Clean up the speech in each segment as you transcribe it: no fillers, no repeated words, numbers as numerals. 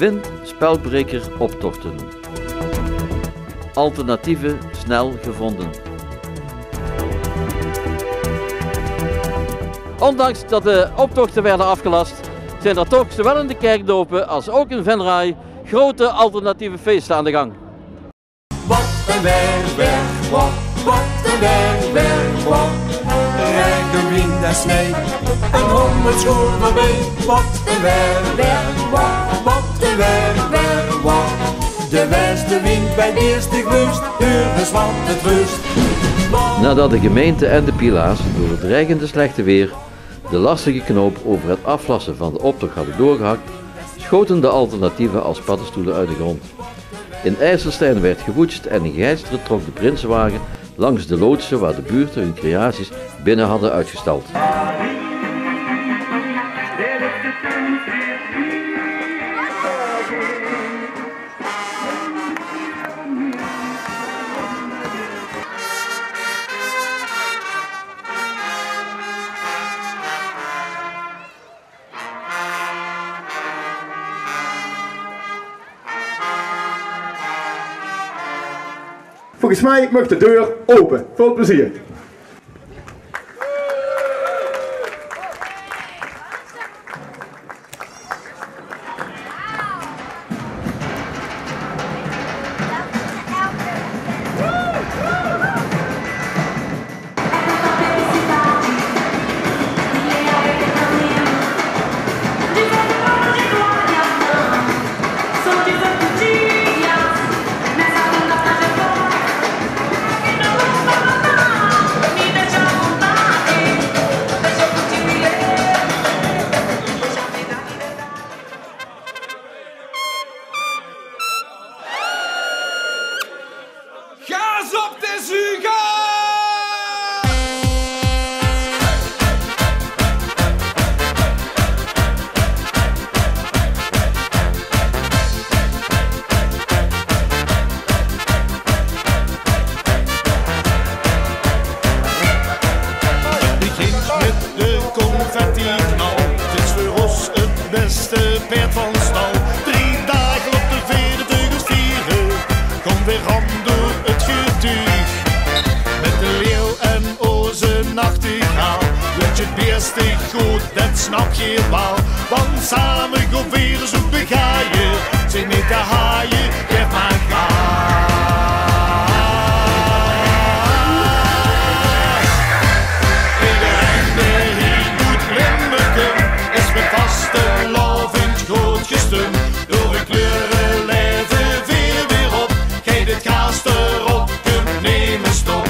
Win spelbreker optochten. Alternatieven snel gevonden. Ondanks dat de optochten werden afgelast, zijn er toch zowel in de kerkdopen als ook in Venray grote alternatieve feesten aan de gang. Wat een werk, wat een werk, wat rijke wind en snee, een 100 schoen voorbij. Wat een werk, wat een werk, wat de westenwind bij de eerste glust, duurde zwart het rust. Nadat de gemeente en de pilaars door het dreigende slechte weer de lastige knoop over het aflassen van de optocht hadden doorgehakt, schoten de alternatieven als paddenstoelen uit de grond. In IJsselstein werd gewoetst en in Gijsteren trok de Prinsenwagen langs de loodsen waar de buurten hun creaties binnen hadden uitgestald. Volgens mij mag de deur open. Veel plezier. Gas op de zuga! Begint met de confetti knal, het is voor ons het beste paard van stal. 3 dagen op de veren teugels vieren, kom weer aan door het getuig. Met de leeuw en oze nachtegaal, doet je het beste goed, dat snap je wel. Want samen gaan weer zo begaaien, zing met de haaien, geef maar gas. Door de kleuren leven weer op. Geef het gas erop, kunt nemen stop.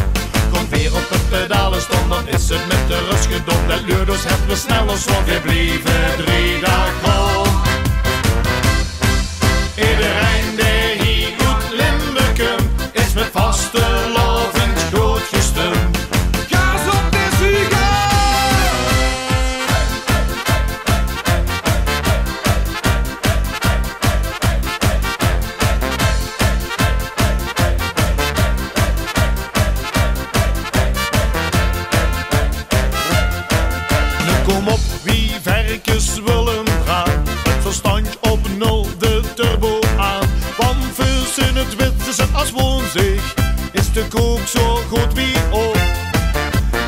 Kom weer op de pedalen staan, dan is het met de rust gedopt. Dat luurders hebben we sneller, want we blijven 3 dagen op. Iedereen die hier goed Limburgum is met vastelovend groot gestemd. Gas op de zuga! Kom op, wie verkens willen gaan, het verstand op 0 de turbo aan. Want vuurs in het wit is het als woonzig, is de kook zo goed wie ook.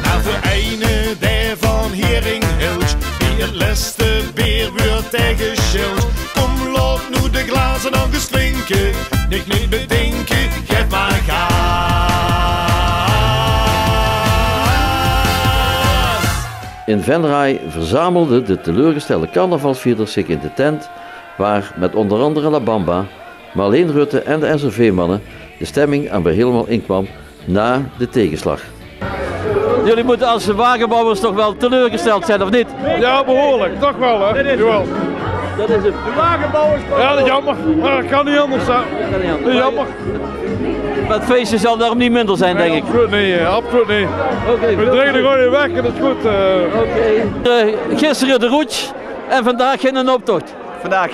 Naar de ene der van Heringhilch, wie het leste beer wordt tegen schild. Kom, laat nu de glazen dan geslinken, niet bedenken, geef maar gas. In Venray verzamelden de teleurgestelde carnavalsvierders zich in de tent waar met onder andere La Bamba, Marleen Rutte en de SRV-mannen de stemming aan weer helemaal inkwam na de tegenslag. Jullie moeten als wagenbouwers toch wel teleurgesteld zijn, of niet? Ja, behoorlijk. Toch wel, hè? Jawel. Dat is het. De wagenbouwers... Ja, dat is jammer. Maar dat kan niet anders zijn. Dat is jammer. Maar het feestje zal daarom niet minder zijn, denk ik. Absoluut niet, absoluut niet. We dringen gewoon weer weg en dat is goed. Gisteren de roets en vandaag geen optocht. vandaag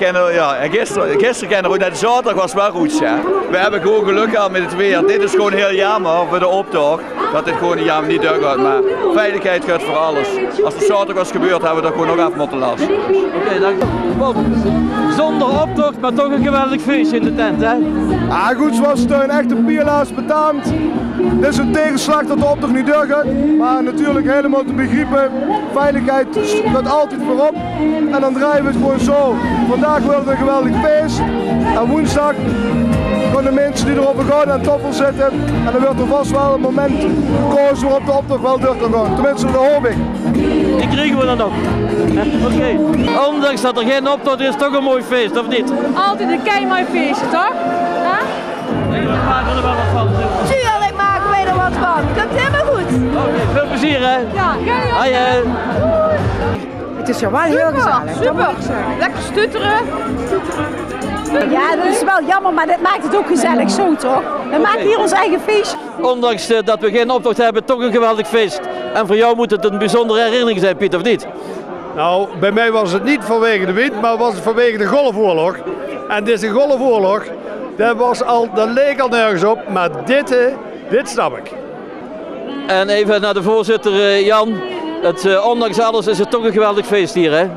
gisteren kennen we net de zaterdag was wel goed. Ja. We hebben gewoon geluk gehad met het weer. Dit is gewoon heel jammer voor de optocht. Dat dit gewoon niet doorgaat. Maar veiligheid gaat voor alles. Als het zaterdag was gebeurd, hebben we dat gewoon nog af moeten lassen. Oké, dank u. Zonder optocht, maar toch een geweldig feestje in de tent, hè? Ah, goed, zoals steun, echt een pielaars betaamd. Dit is een tegenslag dat de optocht niet doorgaat. Maar natuurlijk helemaal te begrijpen. Veiligheid gaat altijd voorop. En dan draaien we het gewoon zo. Vandaag wordt het een geweldig feest. En woensdag gaan de mensen die erop gaan aan toffel zitten. En dan wordt er vast wel een moment gekozen waarop de optocht wel door kan gaan. Tenminste, dat hoop ik. Die krijgen we dan nog. Oké. Ondanks dat er geen optocht is, toch een mooi feest, of niet? Altijd een keimooi feestje, toch? Ja? Nee, daar maken we er wel wat van. Tuurlijk maken wij er wat van. Komt helemaal goed. Oké, veel plezier, hè? Ja, Hoi, hè. Het is wel heel gezellig. Super. Lekker stutteren. Ja, dat is wel jammer, maar dat maakt het ook gezellig zo, toch? We maken hier ons eigen feestje. Ondanks dat we geen optocht hebben, toch een geweldig feest. En voor jou moet het een bijzondere herinnering zijn, Piet, of niet? Nou, bij mij was het niet vanwege de wind, maar was het vanwege de Golfoorlog. En deze Golfoorlog, dat leek al nergens op, maar dit snap ik. En even naar de voorzitter Jan. Ondanks alles is het toch een geweldig feest hier, hè?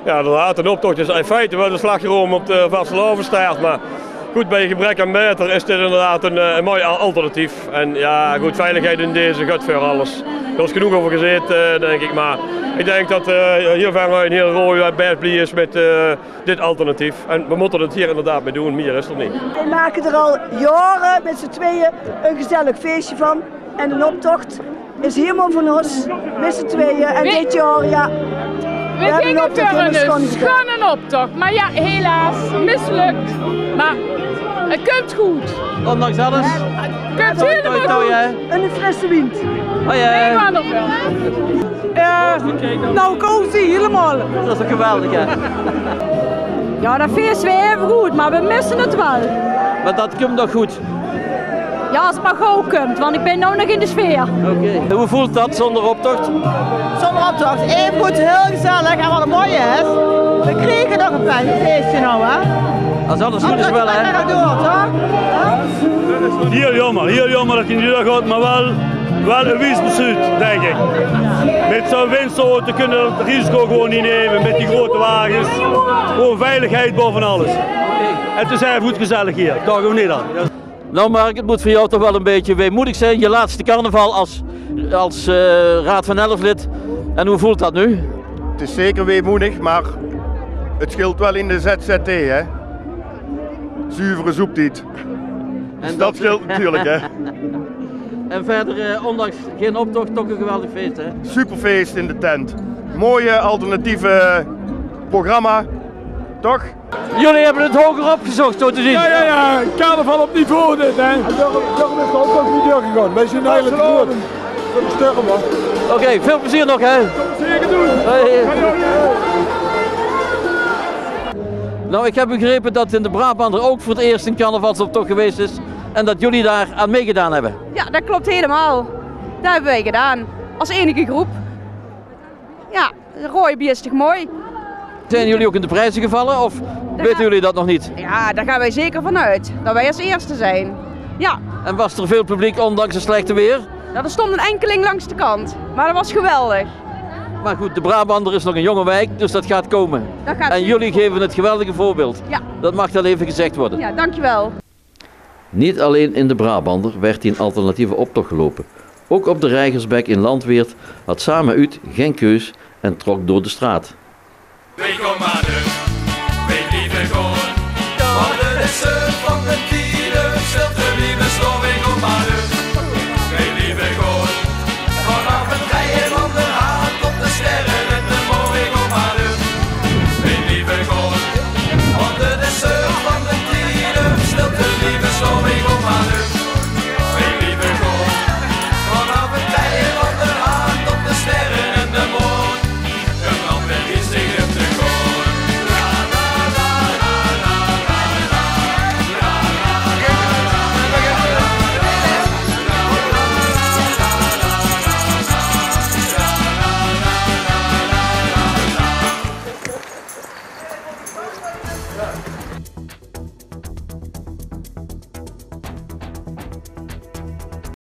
Ja, inderdaad, een optocht is in feite wel een slagroom op de Vastelovenstaart, maar goed, bij gebrek aan beter is dit inderdaad een mooi alternatief. En ja, goed, veiligheid in deze gaat voor alles. Er is genoeg over gezeten, denk ik, maar ik denk dat hier verder een heel rode bijplie is met dit alternatief. En we moeten het hier inderdaad mee doen, meer is er niet. We maken er al jaren met z'n tweeën een gezellig feestje van. En een optocht is helemaal van ons, met z'n tweeën. En dit jaar, ja. We gingen voor een optocht, maar ja, helaas, mislukt. Maar het komt goed. Ondanks alles? Het komt helemaal goed. En een frisse wind. Hoi, Nee, maar nog wel. Nou, cozy, helemaal. Dat is toch geweldig, hè? Ja, dat feest weer even goed, maar we missen het wel. Maar dat komt nog goed. Ja, als het maar gauw komt, want ik ben nou nog in de sfeer. Oké. Hoe voelt dat zonder optocht? Zonder optocht, even goed, heel gezellig. En wat het mooie is, we kregen nog een feestje nou, hè. Als alles goed is wel, hè? Heel jammer dat hij niet doorgaat, maar wel een wijs besluit, denk ik. Met zo'n winst te kunnen het risico gewoon niet nemen met die grote wagens. Gewoon veiligheid boven alles. Het is even goed gezellig hier, toch of niet dan? Nou Mark, het moet voor jou toch wel een beetje weemoedig zijn. Je laatste carnaval als Raad van Elf lid. En hoe voelt dat nu? Het is zeker weemoedig, maar het scheelt wel in de ZZT, hè. Zuivere zoeptiet. Dus dat scheelt natuurlijk, hè. En verder, ondanks geen optocht, toch een geweldig feest, hè? Superfeest in de tent. Mooie alternatieve programma, toch? Jullie hebben het hoger opgezocht, zo te zien. Ja, carnaval op niveau dit, hè. Daarom is de optocht niet doorgegaan. Wij zijn eigenlijk goed. Oké, veel plezier nog, hè. Zeker doen. Hey. Nou, ik heb begrepen dat in de Brabander ook voor het eerst een carnavalsoptocht geweest is. En dat jullie daar aan meegedaan hebben. Ja, dat klopt helemaal. Dat hebben wij gedaan. Als enige groep. Ja, rode bier is toch mooi? Zijn jullie ook in de prijzen gevallen of weten jullie dat nog niet? Ja, daar gaan wij zeker vanuit. Dat wij als eerste zijn. Ja. En was er veel publiek ondanks het slechte weer? Ja, er stond een enkeling langs de kant. Maar dat was geweldig. Maar goed, de Brabander is nog een jonge wijk, dus dat gaat komen. Dat gaat en jullie geven het geweldige voorbeeld. Ja. Dat mag wel even gezegd worden. Ja, dankjewel. Niet alleen in de Brabander werd een alternatieve optocht gelopen. Ook op de Rijgersbek in Landweert had Samen Uit geen keus en trok door de straat. Wij komen